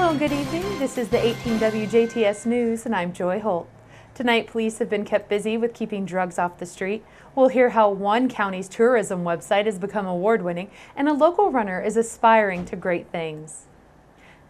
Well, good evening. This is the 18 WJTS News, and I'm Joy Holt. Tonight, police have been kept busy with keeping drugs off the street. We'll hear how one county's tourism website has become award-winning, and a local runner is aspiring to great things.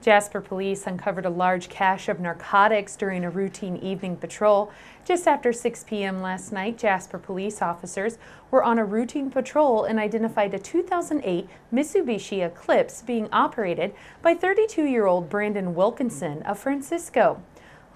Jasper police uncovered a large cache of narcotics during a routine evening patrol. Just after 6 p.m. last night, Jasper police officers were on a routine patrol and identified a 2008 Mitsubishi Eclipse being operated by 32-year-old Brandon Wilkinson of Francisco.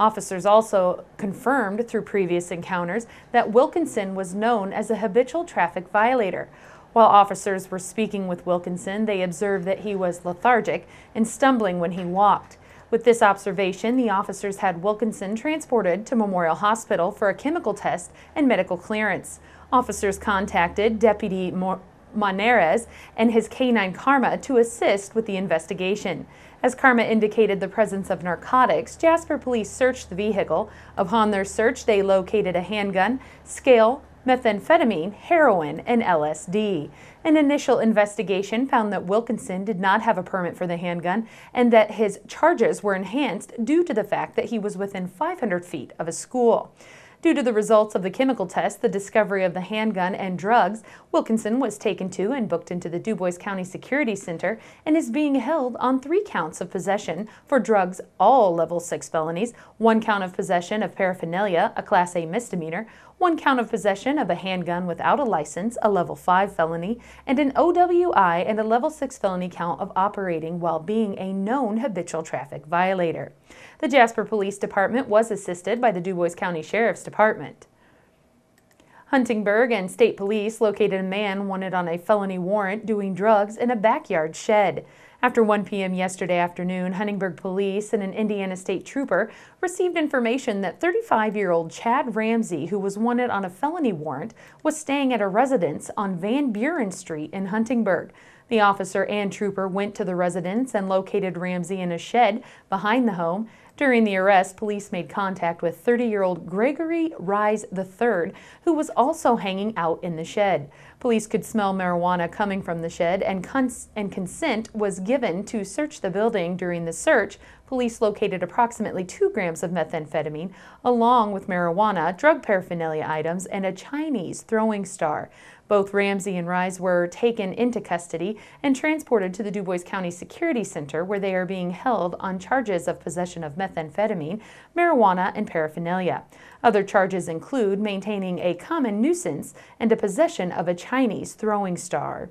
Officers also confirmed through previous encounters that Wilkinson was known as a habitual traffic violator. While officers were speaking with Wilkinson, they observed that he was lethargic and stumbling when he walked. With this observation, the officers had Wilkinson transported to Memorial Hospital for a chemical test and medical clearance. Officers contacted Deputy Monares and his canine Karma to assist with the investigation. As Karma indicated the presence of narcotics, Jasper police searched the vehicle. Upon their search, they located a handgun, scale, methamphetamine, heroin, and LSD. An initial investigation found that Wilkinson did not have a permit for the handgun and that his charges were enhanced due to the fact that he was within 500 feet of a school. Due to the results of the chemical test, the discovery of the handgun and drugs, Wilkinson was taken to and booked into the Du Bois County Security Center and is being held on 3 counts of possession for drugs, all level 6 felonies, 1 count of possession of paraphernalia, a Class A misdemeanor, 1 count of possession of a handgun without a license, a level 5 felony, and an OWI and a level 6 felony count of operating while being a known habitual traffic violator. The Jasper Police Department was assisted by the Du Bois County Sheriff's Department. Huntingburg and State Police located a man wanted on a felony warrant doing drugs in a backyard shed. After 1 p.m. yesterday afternoon, Huntingburg Police and an Indiana State Trooper received information that 35-year-old Chad Ramsey, who was wanted on a felony warrant, was staying at a residence on Van Buren Street in Huntingburg. The officer and trooper went to the residence and located Ramsey in a shed behind the home. During the arrest, police made contact with 30-year-old Gregory Rise III, who was also hanging out in the shed. Police could smell marijuana coming from the shed, and consent was given to search the building. During the search, police located approximately 2 grams of methamphetamine, along with marijuana, drug paraphernalia items, and a Chinese throwing star. Both Ramsey and Rise were taken into custody and transported to the Du Bois County Security Center, where they are being held on charges of possession of methamphetamine, marijuana, and paraphernalia. Other charges include maintaining a common nuisance and a possession of a Chinese throwing star.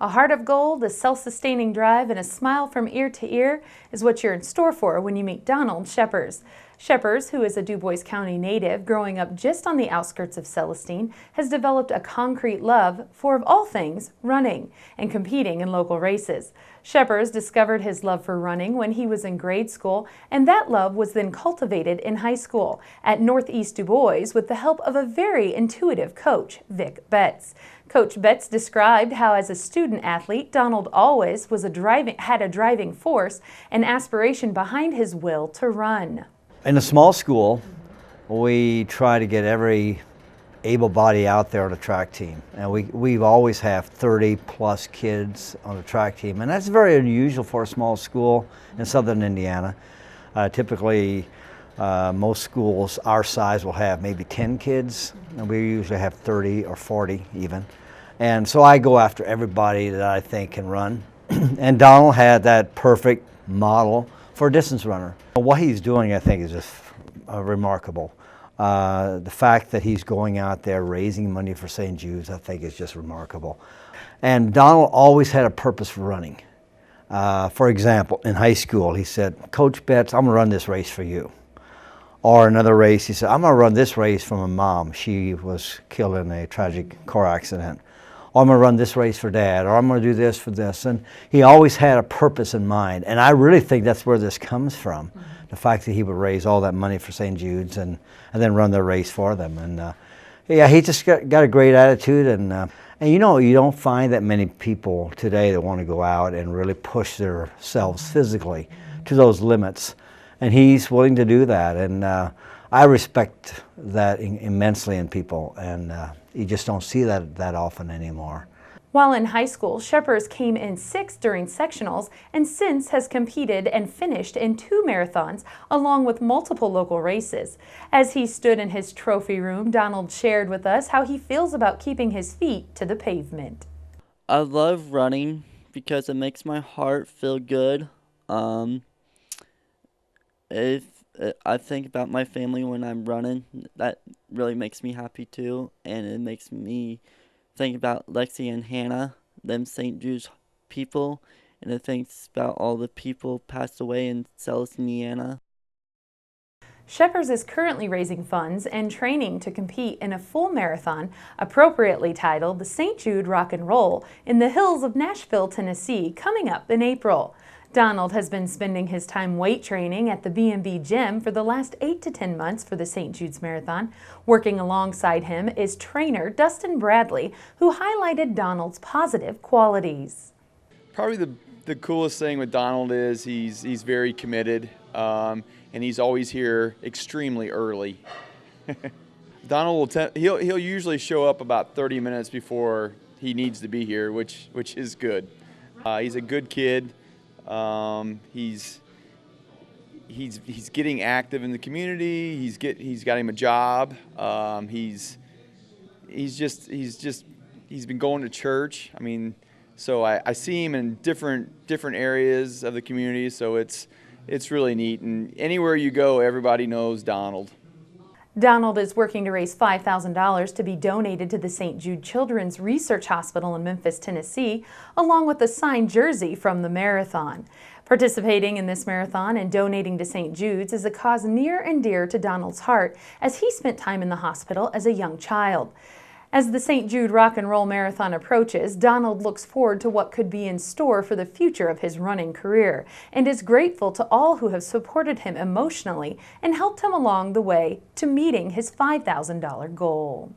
A heart of gold, a self-sustaining drive, and a smile from ear to ear is what you're in store for when you meet Donald Scheppers. Scheppers, who is a Du Bois County native growing up just on the outskirts of Celestine, has developed a concrete love for, of all things, running and competing in local races. Scheppers discovered his love for running when he was in grade school, and that love was then cultivated in high school at Northeast Du Bois with the help of a very intuitive coach, Vic Betts. Coach Betts described how, as a student athlete, Donald always had a driving force and aspiration behind his will to run. In a small school, we try to get every able body out there on the track team, and we always have 30+ kids on the track team, and that's very unusual for a small school in southern Indiana. Typically, most schools our size will have maybe 10 kids, and we usually have 30 or 40 even. And so I go after everybody that I think can run. And Donald had that perfect model for a distance runner. What he's doing, I think, is just remarkable. The fact that he's going out there raising money for St. Jude's, I think, is just remarkable. And Donald always had a purpose for running. For example, in high school, he said, "Coach Betts, I'm gonna run this race for you." Or another race, he said, "I'm gonna run this race for my mom. She was killed in a tragic car accident." Or "I'm gonna run this race for Dad," or "I'm gonna do this for this." And he always had a purpose in mind. And I really think that's where this comes from. The fact that he would raise all that money for St. Jude's and then run the race for them. And yeah, he just got a great attitude. And you know, you don't find that many people today that want to go out and really push themselves physically to those limits. And he's willing to do that. And I respect that immensely in people. And you just don't see that often anymore. While in high school, Scheppers came in 6th during sectionals and since has competed and finished in 2 marathons along with multiple local races. As he stood in his trophy room, Donald shared with us how he feels about keeping his feet to the pavement. I love running because it makes my heart feel good. If I think about my family when I'm running, that really makes me happy too, and it makes me think about Lexi and Hannah, them St. Jude's people, and it thinks about all the people passed away in Celis, Indiana. Scheppers is currently raising funds and training to compete in a full marathon appropriately titled the St. Jude Rock and Roll in the hills of Nashville, Tennessee, coming up in April. Donald has been spending his time weight training at the B&B gym for the last 8 to 10 months for the St. Jude's Marathon. Working alongside him is trainer Dustin Bradley, who highlighted Donald's positive qualities. Probably the coolest thing with Donald is he's very committed, and he's always here extremely early. Donald he'll usually show up about 30 minutes before he needs to be here, which is good. He's a good kid. He's getting active in the community. He's got him a job. He's been going to church. I mean, so I see him in different areas of the community. So it's really neat. And anywhere you go, everybody knows Donald. Donald is working to raise $5,000 to be donated to the St. Jude Children's Research Hospital in Memphis, Tennessee, along with a signed jersey from the marathon. Participating in this marathon and donating to St. Jude's is a cause near and dear to Donald's heart, as he spent time in the hospital as a young child. As the St. Jude Rock and Roll Marathon approaches, Donald looks forward to what could be in store for the future of his running career and is grateful to all who have supported him emotionally and helped him along the way to meeting his $5,000 goal.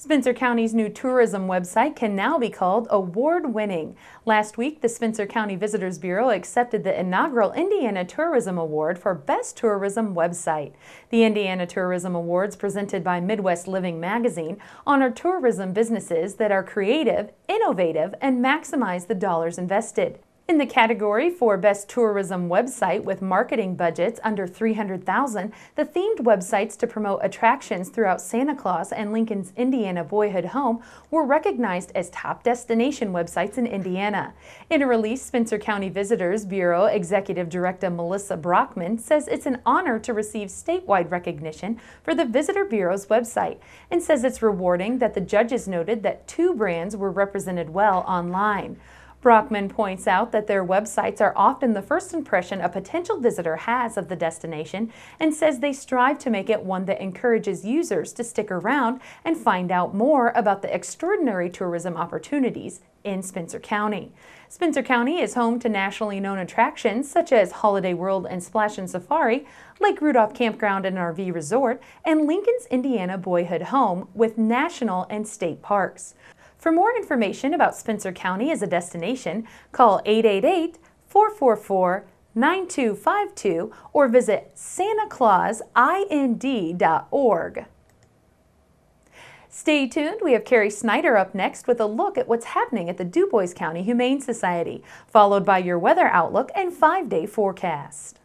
Spencer County's new tourism website can now be called award-winning. Last week, the Spencer County Visitors Bureau accepted the inaugural Indiana Tourism Award for Best Tourism Website. The Indiana Tourism Awards, presented by Midwest Living magazine, honor tourism businesses that are creative, innovative, and maximize the dollars invested. In the category for Best Tourism Website with marketing budgets under $300,000, the themed websites to promote attractions throughout Santa Claus and Lincoln's Indiana boyhood home were recognized as top destination websites in Indiana. In a release, Spencer County Visitors Bureau Executive Director Melissa Brockman says it's an honor to receive statewide recognition for the Visitor Bureau's website and says it's rewarding that the judges noted that 2 brands were represented well online. Brockman points out that their websites are often the first impression a potential visitor has of the destination and says they strive to make it one that encourages users to stick around and find out more about the extraordinary tourism opportunities in Spencer County. Spencer County is home to nationally known attractions such as Holiday World and Splash and Safari, Lake Rudolph Campground and RV Resort, and Lincoln's Indiana Boyhood Home with national and state parks. For more information about Spencer County as a destination, call 888-444-9252 or visit santaclausind.org. Stay tuned. We have Carrie Snyder up next with a look at what's happening at the Du Bois County Humane Society, followed by your weather outlook and 5-day forecast.